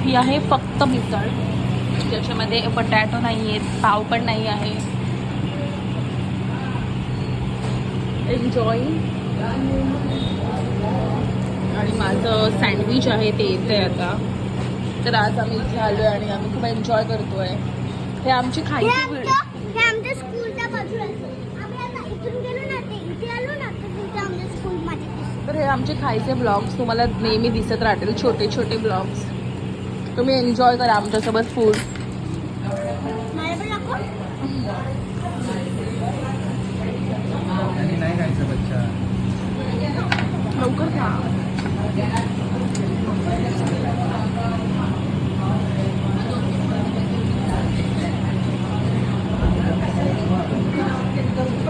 ही आहे फक्त मिसळ, ज्याच्यामध्ये बटाटो नाही आहेत, पाव पण नाही आहे. एन्जॉय. आणि माझं सँडविच आहे ते येते आता. तर आज आम्ही इथे आलो आहे आणि आम्ही खूप एन्जॉय करतोय. हे आमची खायची वेळ. हे आमच्या स्कूलच्या बाजूला आम्ही आता इथून गेलो ना, ते इथे आलो ना, तर तिथे आमच्या स्कूलमध्ये. तर हे आमचे खायचे ब्लॉग्स तुम्हाला नेहमी दिसत राहतील, छोटे छोटे ब्लॉग्स. तुम्ही एन्जॉय करा आमच्यासोबत फूड. मला पण नको. नाही खायचं बच्चा. लवकर खा.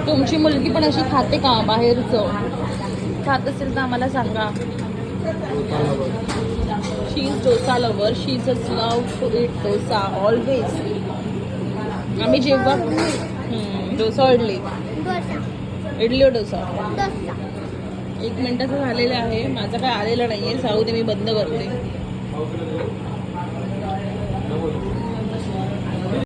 तुमची मुलगी पण अशी खाते का बाहेरचं? खात असेल तर आम्हाला सांगा. She is dosa lover. She is love to it dosa always. आम्ही जेव्हा डोसा or इडली, डोसा. इडली or डोसा. डोसा. 1 मिनिटाचं झालेलं आहे. माझं काय आलेलं नाहीये. जाऊ दे, मी बंद करते.